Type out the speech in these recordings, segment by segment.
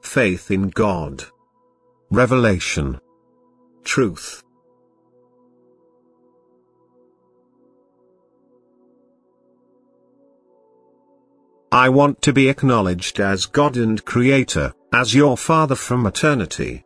faith in God. Revelation. Truth. I want to be acknowledged as God and Creator, as your Father from eternity.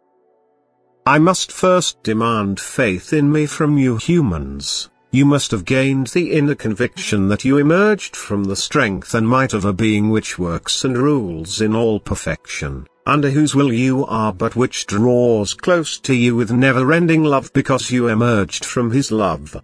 I must first demand faith in me from you humans. You must have gained the inner conviction that you emerged from the strength and might of a being which works and rules in all perfection, under whose will you are, but which draws close to you with never-ending love because you emerged from his love.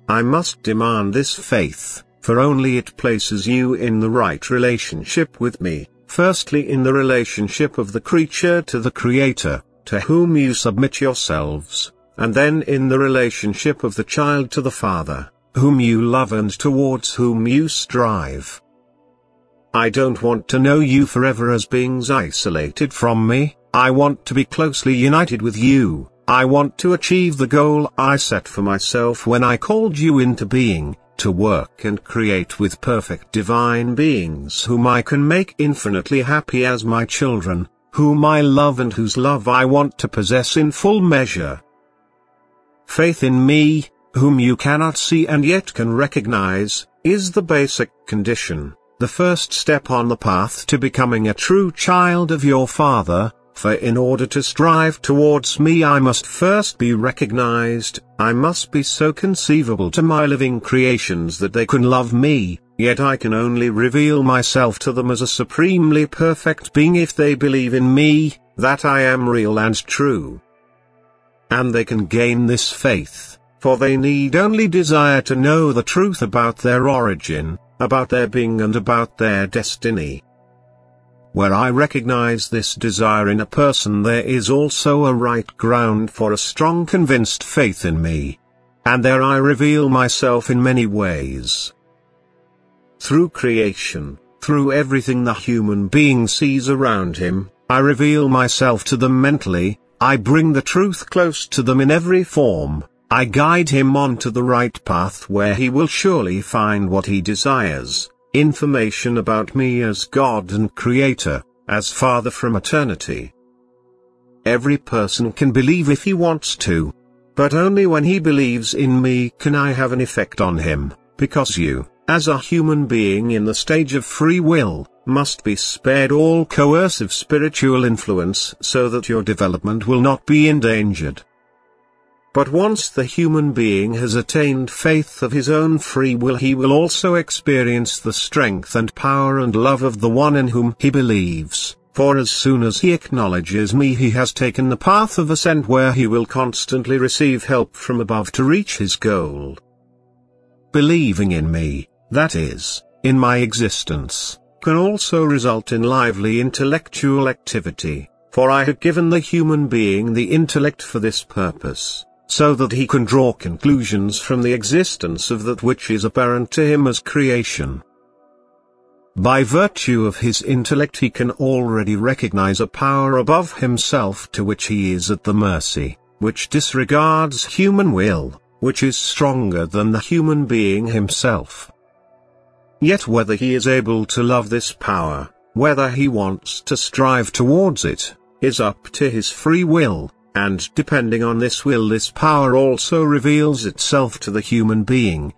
I must demand this faith, for only it places you in the right relationship with me, firstly in the relationship of the creature to the Creator, to whom you submit yourselves, and then in the relationship of the child to the Father, whom you love and towards whom you strive. I don't want to know you forever as beings isolated from me. I want to be closely united with you. I want to achieve the goal I set for myself when I called you into being, to work and create with perfect divine beings whom I can make infinitely happy as my children, whom I love and whose love I want to possess in full measure. Faith in me, whom you cannot see and yet can recognize, is the basic condition, the first step on the path to becoming a true child of your Father. For in order to strive towards me I must first be recognized, I must be so conceivable to my living creations that they can love me, yet I can only reveal myself to them as a supremely perfect being if they believe in me, that I am real and true. And they can gain this faith, for they need only desire to know the truth about their origin, about their being and about their destiny. Where I recognize this desire in a person, there is also a right ground for a strong convinced faith in me. And there I reveal myself in many ways. Through creation, through everything the human being sees around him, I reveal myself to them mentally, I bring the truth close to them in every form, I guide him onto the right path where he will surely find what he desires. Information about me as God and Creator, as Father from eternity. Every person can believe if he wants to. But only when he believes in me can I have an effect on him, because you, as a human being in the stage of free will, must be spared all coercive spiritual influence so that your development will not be endangered. But once the human being has attained faith of his own free will, he will also experience the strength and power and love of the one in whom he believes, for as soon as he acknowledges me he has taken the path of ascent where he will constantly receive help from above to reach his goal. Believing in me, that is, in my existence, can also result in lively intellectual activity, for I have given the human being the intellect for this purpose, so that he can draw conclusions from the existence of that which is apparent to him as creation. By virtue of his intellect he can already recognize a power above himself to which he is at the mercy, which disregards human will, which is stronger than the human being himself. Yet whether he is able to love this power, whether he wants to strive towards it, is up to his free will. And depending on this will, this power also reveals itself to the human being.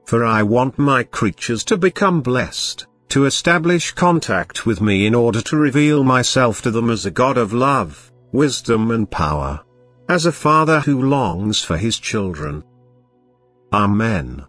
For I want my creatures to become blessed, to establish contact with me in order to reveal myself to them as a God of love, wisdom and power. As a father who longs for his children. Amen.